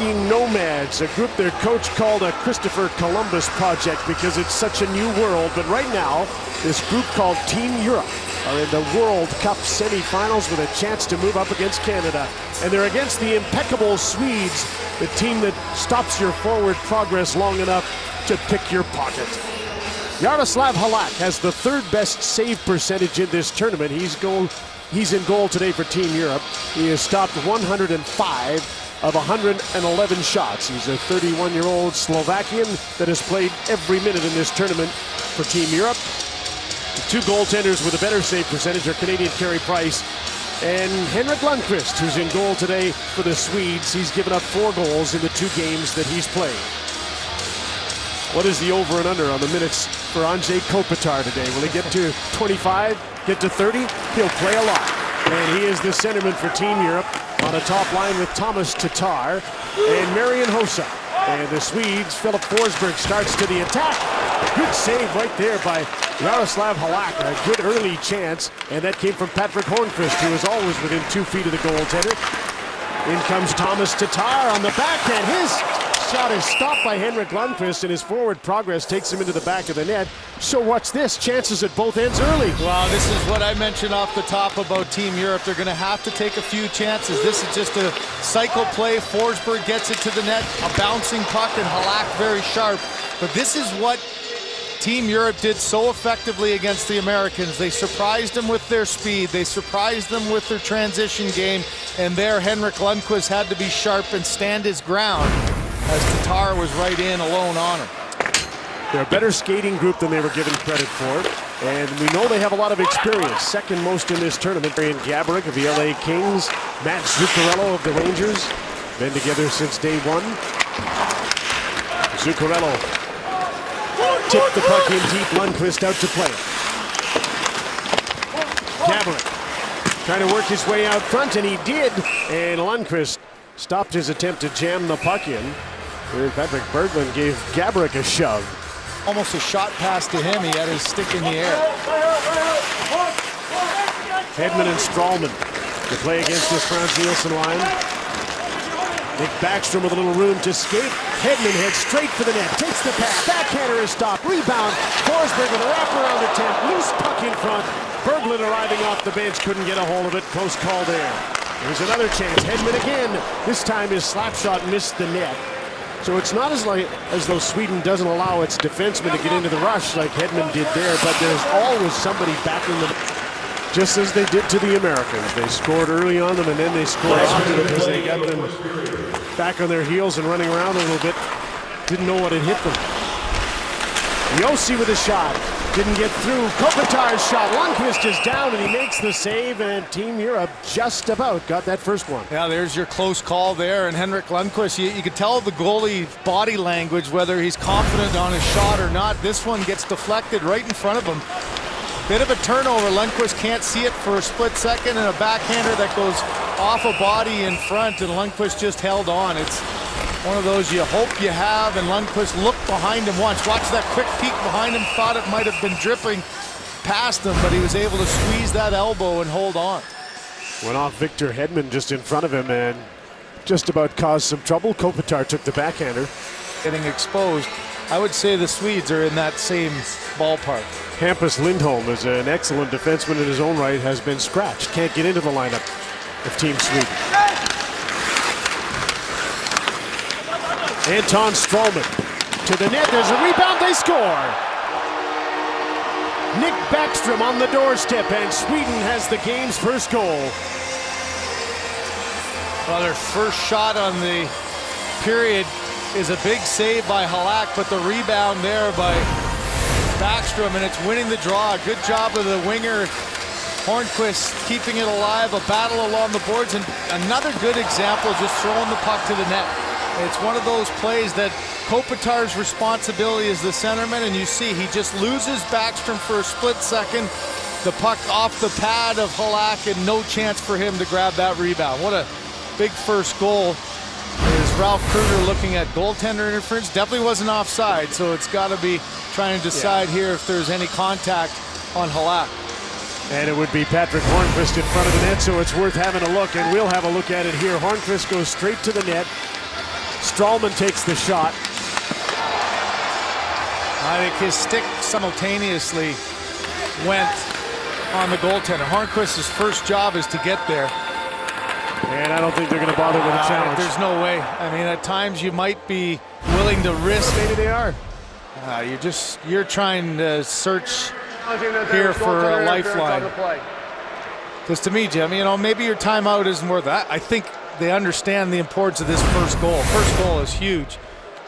skiing nomads, a group their coach called a Christopher Columbus project because it's such a new world. But right now, this group called Team Europe are in the World Cup semifinals with a chance to move up against Canada. And they're against the impeccable Swedes, the team that stops your forward progress long enough to pick your pocket. Jaroslav Halak has the third best save percentage in this tournament. He's in goal today for Team Europe. He has stopped 105 of 111 shots. He's a 31-year-old Slovakian that has played every minute in this tournament for Team Europe. The two goaltenders with a better save percentage are Canadian Carey Price and Henrik Lundqvist, who's in goal today for the Swedes. He's given up 4 goals in the 2 games that he's played. What is the over and under on the minutes for Anze Kopitar today? Will he get to 25, get to 30? He'll play a lot. And he is the centerman for Team Europe on a top line with Thomas Tatar and Marian Hossa. And the Swedes, Filip Forsberg starts to the attack. Good save right there by Jaroslav Halak. A good early chance. And that came from Patrick Hornqvist, who is always within 2 feet of the goaltender. In comes Thomas Tatar on the backhand. His shot is stopped by Henrik Lundqvist, and his forward progress takes him into the back of the net. So what's this? Chances at both ends early. Well, this is what I mentioned off the top about Team Europe. They're going to have to take a few chances. This is just a cycle play. Forsberg gets it to the net, a bouncing puck, and Halak very sharp. But this is what Team Europe did so effectively against the Americans. They surprised them with their speed. They surprised them with their transition game. And there, Henrik Lundqvist had to be sharp and stand his ground, as Tatar was right in alone on him. They're a better skating group than they were given credit for, and we know they have a lot of experience. Second most in this tournament. Marian Gaborik of the LA Kings, Matt Zuccarello of the Rangers, been together since day one. Zuccarello tipped the puck in deep, Lundqvist out to play it. Gaborik trying to work his way out front, and he did, and Lundqvist stopped his attempt to jam the puck in. And Patrick Berglund gave Gaborik a shove. Almost a shot pass to him. He had his stick in the air. Hedman and Stralman to play against this Frans Nielsen line. Nick Backstrom with a little room to skate. Hedman heads straight for the net. Takes the pass. Backhander is stopped. Rebound. Forsberg with a wraparound attempt. Loose puck in front. Berglund arriving off the bench. Couldn't get a hold of it. Close call there. There's another chance. Hedman again. This time his slap shot missed the net. So it's not as though Sweden doesn't allow its defensemen to get into the rush like Hedman did there, but there's always somebody backing them, just as they did to the Americans. They scored early on them, and then they scored after them because they got them back on their heels and running around a little bit. Didn't know what had hit them. Yossi with a shot. Didn't get through. Kopitar's shot. Lundqvist is down, and he makes the save, and Team Europe just about got that first one. Yeah, there's your close call there, and Henrik Lundqvist, you could tell the goalie body language, whether he's confident on his shot or not. This one gets deflected right in front of him. Bit of a turnover. Lundqvist can't see it for a split second, and a backhander that goes off a body in front, and Lundqvist just held on. It's one of those you hope you have, and Lundqvist looked behind him once. Watch that quick peek behind him. Thought it might have been dripping past him, but he was able to squeeze that elbow and hold on. Went off Victor Hedman just in front of him and just about caused some trouble. Kopitar took the backhander. Getting exposed. I would say the Swedes are in that same ballpark. Hampus Lindholm is an excellent defenseman in his own right, has been scratched. Can't get into the lineup of Team Sweden. Anton Stralman to the net. There's a rebound. They score. Nick Backstrom on the doorstep, and Sweden has the game's first goal. Well, their first shot on the period is a big save by Halak, but the rebound there by Backstrom, and it's winning the draw. Good job of the winger Hornqvist keeping it alive. A battle along the boards, and another good example, just throwing the puck to the net. It's one of those plays that Kopitar's responsibility is the centerman, and you see he just loses Backstrom for a split second. The puck off the pad of Halak, and no chance for him to grab that rebound. What a big first goal. Is Ralph Kruger looking at goaltender interference? Definitely wasn't offside, so it's got to be trying to decide here if there's any contact on Halak. And it would be Patrick Hornqvist in front of the net, so it's worth having a look, and we'll have a look at it here. Hornqvist goes straight to the net. Stralman takes the shot. I think his stick simultaneously went on the goaltender. Hornqvist's first job is to get there. And I don't think they're going to bother with a challenge. There's no way. I mean, at times you might be willing to risk. Maybe they are. You're trying to search here for a lifeline. Because to me, Jim, maybe your timeout isn't worth that. I think they understand the importance of this first goal. First goal is huge.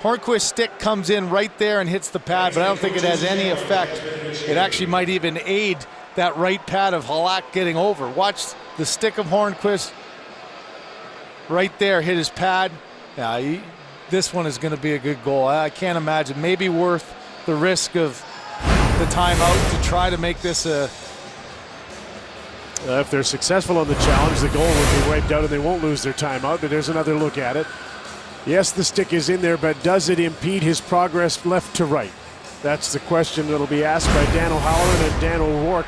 Hornqvist's stick comes in right there and hits the pad, but I don't think it has any effect. It actually might even aid that right pad of Halak getting over. Watch the stick of Hornqvist right there hit his pad. Yeah, this one is going to be a good goal. I can't imagine. Maybe worth the risk of the timeout to try to make this a... If they're successful on the challenge, the goal will be wiped out and they won't lose their timeout, but there's another look at it. Yes, the stick is in there, but does it impede his progress left to right? That's the question that'll be asked by Dan O'Halloran and Dan O'Rourke,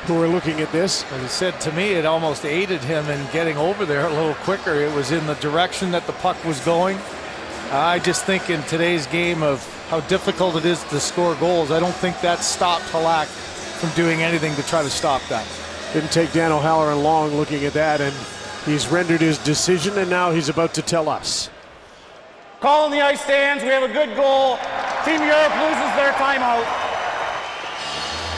who are looking at this. As he said, to me, it almost aided him in getting over there a little quicker. It was in the direction that the puck was going. I just think in today's game of how difficult it is to score goals, I don't think that stopped Halak from doing anything to try to stop that. Didn't take Dan O'Halloran long looking at that, and he's rendered his decision, and now he's about to tell us. Call in the ice stands. We have a good goal. Team Europe loses their timeout.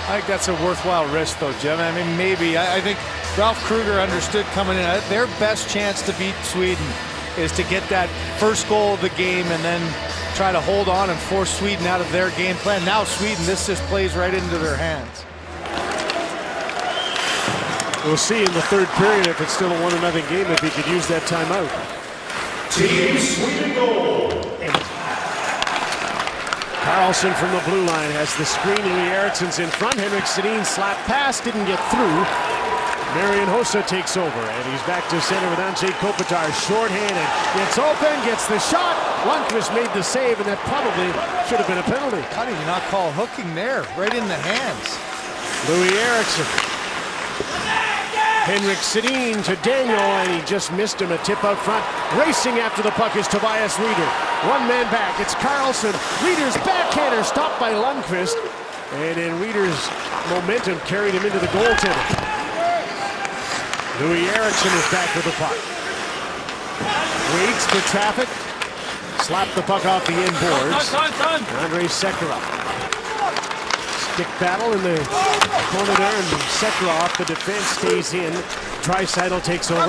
I think that's a worthwhile risk, though, Jim. I mean, maybe. I think Ralph Kruger understood coming in. Their best chance to beat Sweden is to get that first goal of the game and then try to hold on and force Sweden out of their game plan. Now Sweden, this just plays right into their hands. We'll see in the third period if it's still a 1-0 game, if he could use that timeout. Team Sweden goal. Karlsson from the blue line has the screen. Louis Eriksson's in front. Henrik Sedin's slap pass didn't get through. Marian Hossa takes over, and he's back to center with Anze Kopitar. Short-handed, gets open, gets the shot. Lundqvist made the save, and that probably should have been a penalty. How did you not call hooking there? Right in the hands. Louis Eriksson. Henrik Sedin to Daniel, and he just missed him. A tip out front. Racing after the puck is Tobias Rieder. One man back. It's Karlsson. Rieder's backhander stopped by Lundqvist. And then Rieder's momentum carried him into the goaltender. Louis Eriksson is back with the puck. Waits for traffic. Slapped the puck off the inboards. Andrei Sekera. Stick battle in the corner there, and Sekera, the defense, stays in. Draisaitl takes over.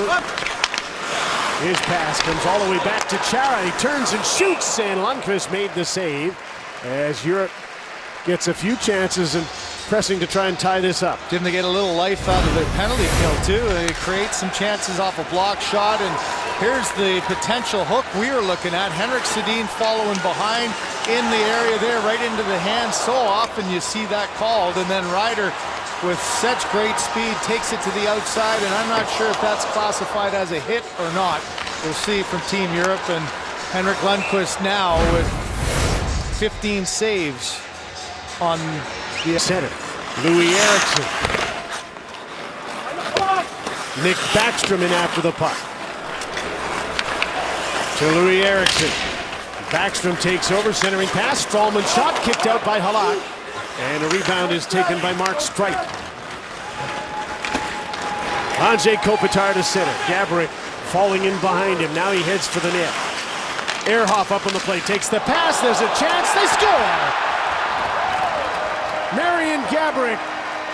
His pass comes all the way back to Chara. He turns and shoots, and Lundqvist made the save as Europe gets a few chances and pressing to try and tie this up. Didn't they get a little life out of their penalty kill, too? They create some chances off a block shot, and here's the potential hook we were looking at. Henrik Sedin following behind in the area there, right into the hands. So often you see that called, and then Rieder with such great speed takes it to the outside, and I'm not sure if that's classified as a hit or not. We'll see from Team Europe, and Henrik Lundqvist now with 15 saves on the center. Louis Eriksson. Nick Backstrom in after the puck. To Louis Eriksson. Backstrom takes over, centering pass. Stralman shot, kicked out by Halak. And a rebound is taken by Mark Streit. Anze Kopitar to center. Gaborik falling in behind him. Now he heads for the net. Ehrhoff up on the play, takes the pass. There's a chance. They score! Marian Gaborik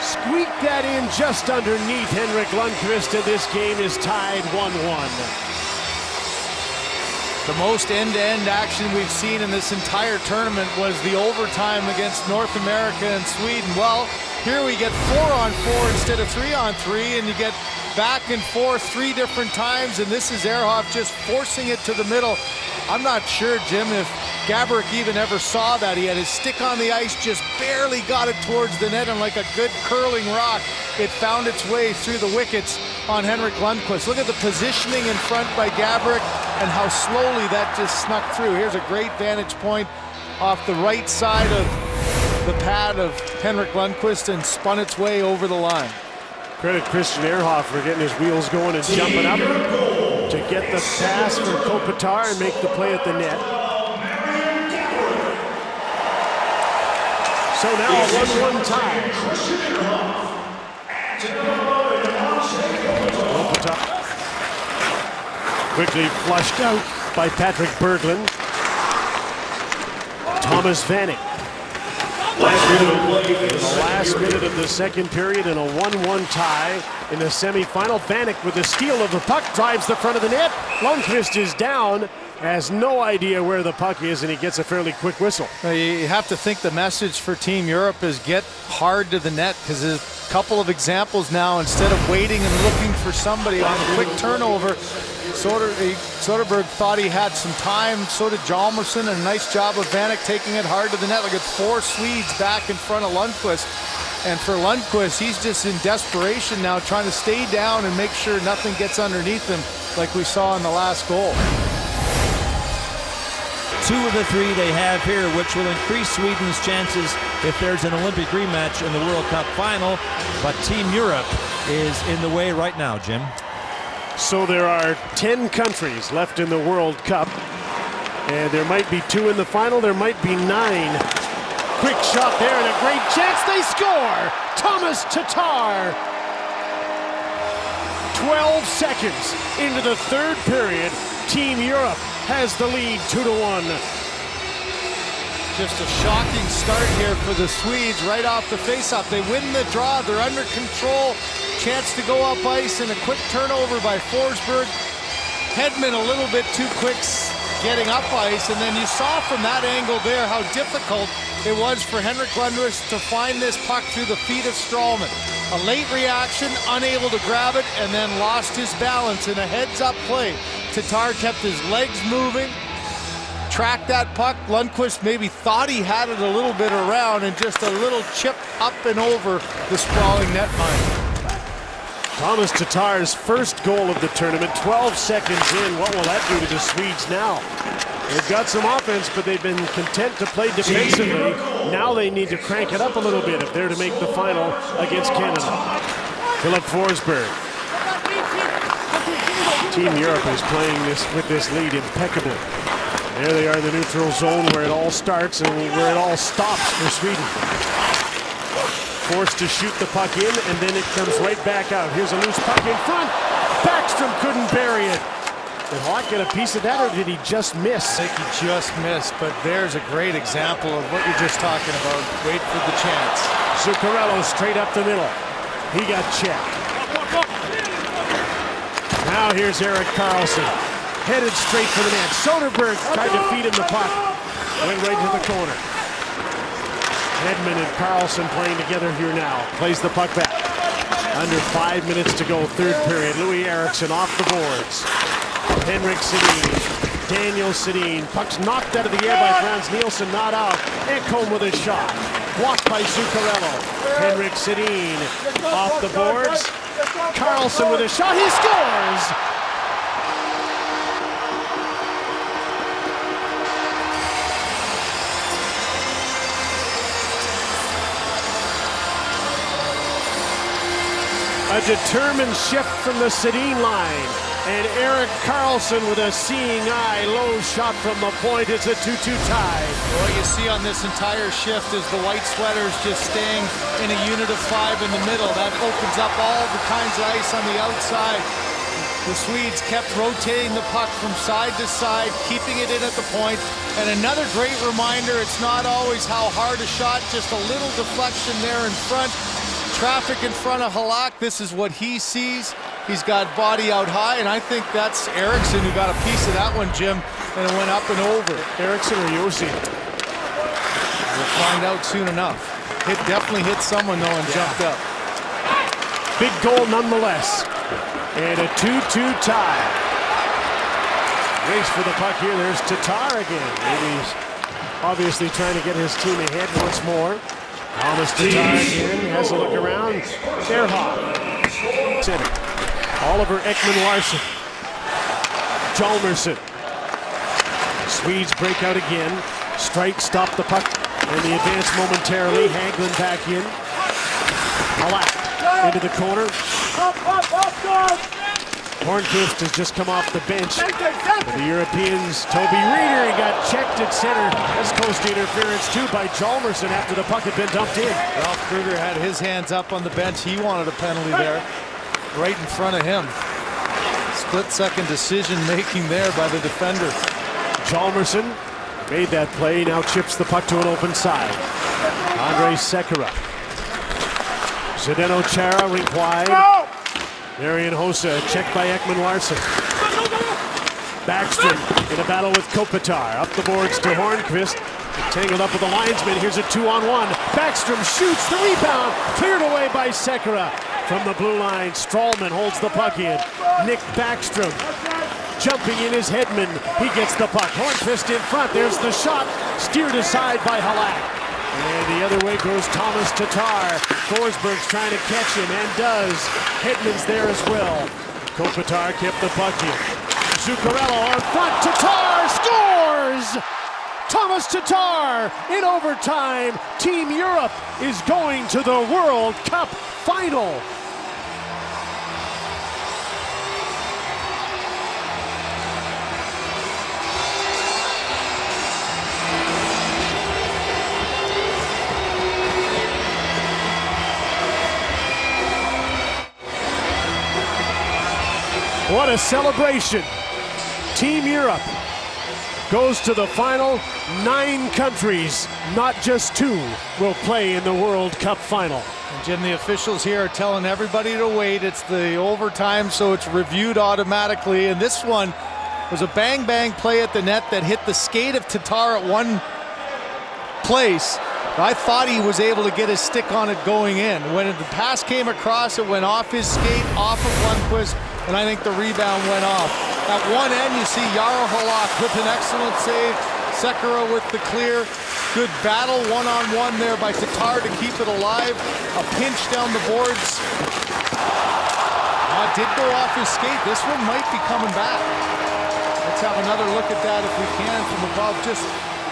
squeaked that in just underneath Henrik Lundqvist, and this game is tied 1-1. The most end-to-end action we've seen in this entire tournament was the overtime against North America and Sweden. Well, here we get 4-on-4 instead of 3-on-3, and you get back and forth 3 different times, and this is Ehrhoff just forcing it to the middle. I'm not sure, Jim, if Gaborik even ever saw that. He had his stick on the ice, just barely got it towards the net, and like a good curling rock, it found its way through the wickets on Henrik Lundqvist. Look at the positioning in front by Gaborik and how slowly that just snuck through. Here's a great vantage point off the right side of the pad of Henrik Lundqvist and spun its way over the line. Credit Christian Ehrhoff for getting his wheels going and jumping up. to get the pass from Kopitar and make the play at the net. So now a 1-1 tie. Kopitar quickly flushed out by Patrick Berglund. Thomas Vanek. In the last minute of the second period in a 1-1 tie in the semifinal. Vanek with the steal of the puck drives the front of the net. Lundqvist is down, has no idea where the puck is, and he gets a fairly quick whistle. You have to think the message for Team Europe is get hard to the net, because there's a couple of examples now. Instead of waiting and looking for somebody on a quick turnover, Soderberg thought he had some time. So did Hjalmarsson, and a nice job of Vanek taking it hard to the net. Look at 4 Swedes back in front of Lundqvist. And for Lundqvist, he's just in desperation now, trying to stay down and make sure nothing gets underneath him like we saw in the last goal. 2 of the 3 they have here, which will increase Sweden's chances if there's an Olympic rematch in the World Cup final. But Team Europe is in the way right now, Jim. So there are 10 countries left in the World Cup, and there might be 2 in the final, there might be 9. Quick shot there and a great chance, they score! Thomas Tatar! 12 seconds into the third period, Team Europe has the lead 2-1. Just a shocking start here for the Swedes right off the faceoff. They win the draw, they're under control. Chance to go up ice and a quick turnover by Forsberg. Hedman a little bit too quick getting up ice, and then you saw from that angle there how difficult it was for Henrik Lundqvist to find this puck through the feet of Stralman. A late reaction, unable to grab it, and then lost his balance in a heads-up play. Tatar kept his legs moving, tracked that puck. Lundqvist maybe thought he had it a little bit around, and just a little chip up and over the sprawling netminder. Thomas Tatar's first goal of the tournament, 12 seconds in. What will that do to the Swedes now? They've got some offense, but they've been content to play defensively. Now they need to crank it up a little bit if they're to make the final against Canada. Philip Forsberg. Team Europe is playing this with this lead impeccably. There they are in the neutral zone where it all starts and where it all stops for Sweden. Forced to shoot the puck in, and then it comes right back out. Here's a loose puck in front. Backstrom couldn't bury it. Did Hawk get a piece of that, or did he just miss? I think he just missed, but there's a great example of what you're just talking about. Wait for the chance. Zuccarello straight up the middle. He got checked. Now here's Erik Karlsson. Headed straight for the net. Soderberg tried to feed him the puck. Went right to the corner. Hedman and Karlsson playing together here now. Plays the puck back. Under 5 minutes to go, third period. Louis Eriksson off the boards. Henrik Sedin. Daniel Sedin. Puck's knocked out of the air by Frans Nielsen, not out. Ekholm with a shot. Blocked by Zuccarello. Henrik Sedin off the boards. Karlsson with a shot. He scores! A determined shift from the Sedin line. And Erik Karlsson with a seeing eye, low shot from the point. It's a 2-2 tie. What you see on this entire shift is the white sweaters just staying in a unit of 5 in the middle. That opens up all the kinds of ice on the outside. The Swedes kept rotating the puck from side to side, keeping it in at the point. And another great reminder, it's not always how hard a shot, just a little deflection there in front. Traffic in front of Halak, this is what he sees. He's got body out high, and I think that's Eriksson who got a piece of that one, Jim, and it went up and over. Eriksson or Josi? We'll find out soon enough. It definitely hit someone, though, and jumped up. Big goal nonetheless. And a 2-2 tie. Race for the puck here. There's Tatar again. Maybe he's obviously trying to get his team ahead once more. Thomas Tatar again has a look around. Ehrhoff. Center. Oliver Ekman-Larsson. Hjalmarsson. Swedes break out again. Strike stopped the puck. And the advance momentarily. Hagelin back in. Halak into the corner. Hornqvist has just come off the bench. For the Europeans, Toby Reeder, he got checked at center. That's close to interference too by Hjalmarsson after the puck had been dumped in. Ralph Kruger had his hands up on the bench. He wanted a penalty there, right in front of him. Split-second decision making there by the defender. Hjalmarsson made that play, now chips the puck to an open side. Andrej Sekera. Zdeno Chara rink wide. Marian Hossa checked by Ekman Larsson. Backstrom in a battle with Kopitar. Up the boards to Hornqvist. Tangled up with the linesman. Here's a 2-on-1. Backstrom shoots the rebound. Cleared away by Sekera. From the blue line, Strawman holds the puck in. Nick Backstrom jumping in his Hedman. He gets the puck. Hornqvist in front. There's the shot. Steered aside by Halak. And the other way goes Thomas Tatar. Forsberg's trying to catch him and does. Hedman's there as well. Kopitar kept the puck in. Zuccarello on front. Tatar scores! Thomas Tatar in overtime. Team Europe is going to the World Cup final. What a celebration. Team Europe goes to the final. 9 countries, not just 2, will play in the World Cup final. And Jim, the officials here are telling everybody to wait. It's the overtime, so it's reviewed automatically. And this one was a bang-bang play at the net that hit the skate of Tatar at one place. I thought he was able to get his stick on it going in. When the pass came across, it went off his skate, off of Lundqvist, and I think the rebound went off. At one end, you see Jaro Halak with an excellent save. Sekera with the clear. Good battle one-on-one there by Tatar to keep it alive. A pinch down the boards. It did go off his skate. This one might be coming back. Let's have another look at that if we can from above. Just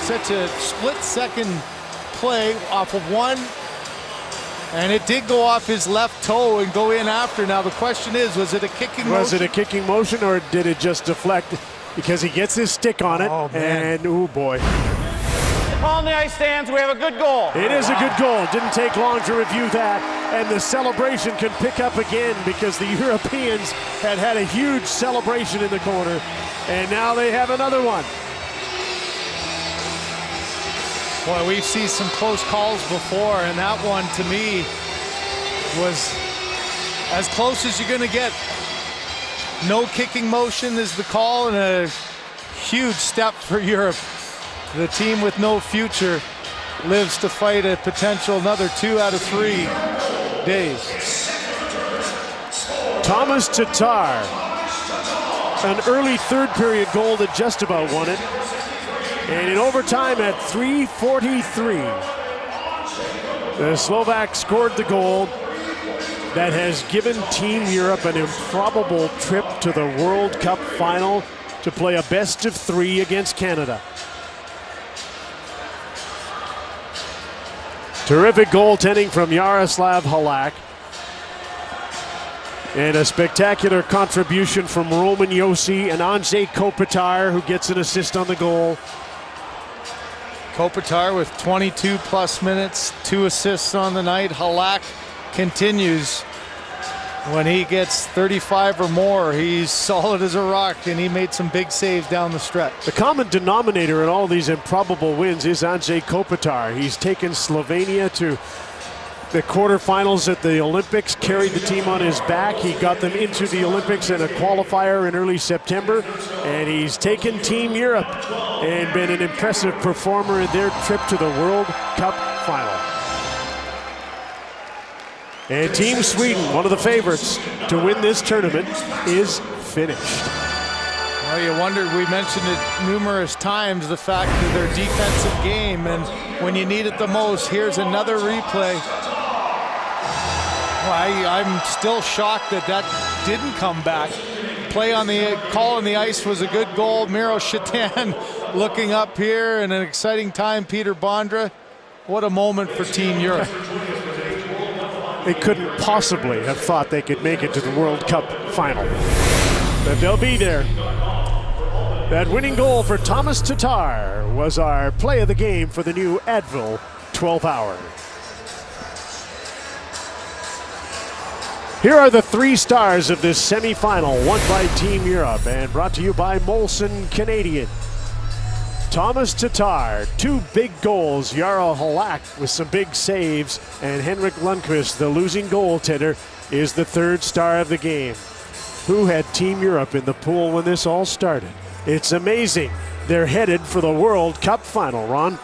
such a split-second play off of one. And it did go off his left toe and go in after. Now the question is, was it a kicking motion? Was it a kicking motion or did it just deflect? Because he gets his stick on it, and oh boy. Call in the ice stands, we have a good goal. It is a good goal. Didn't take long to review that. And the celebration can pick up again because the Europeans had a huge celebration in the corner. And now they have another one. Boy, we've seen some close calls before, and that one, to me, was as close as you're going to get. No kicking motion is the call, and a huge step for Europe. The team with no future lives to fight a potential another 2 out of 3 days. Thomas Tatar, an early third period goal that just about won it. And in overtime at 3:43, the Slovak scored the goal that has given Team Europe an improbable trip to the World Cup final to play a best of 3 against Canada. Terrific goaltending from Jaroslav Halak. And a spectacular contribution from Roman Josi and Andrej Kopitar, who gets an assist on the goal. Kopitar with 22 plus minutes, 2 assists on the night. Halak continues. When he gets 35 or more, he's solid as a rock, and he made some big saves down the stretch. The common denominator in all these improbable wins is Andrej Kopitar. He's taken Slovenia to the quarterfinals at the Olympics, carried the team on his back. He got them into the Olympics in a qualifier in early September, and he's taken Team Europe and been an impressive performer in their trip to the World Cup final. And Team Sweden, one of the favorites to win this tournament, is finished. Well, you wondered, we mentioned it numerous times, the fact of their defensive game, and when you need it the most, here's another replay. Well, I'm still shocked that didn't come back. Play on the call on the ice was a good goal. Miro Shatan looking up here, and an exciting time. Peter Bondra. What a moment for Team Europe. They couldn't possibly have thought they could make it to the World Cup final. but they'll be there. That winning goal for Thomas Tatar was our play of the game for the new Advil 12 Hour. Here are the 3 stars of this semifinal, won by Team Europe and brought to you by Molson Canadian. Thomas Tatar, 2 big goals. Jarl Halak with some big saves, and Henrik Lundqvist, the losing goaltender, is the 3rd star of the game. Who had Team Europe in the pool when this all started? It's amazing. They're headed for the World Cup final, Ron.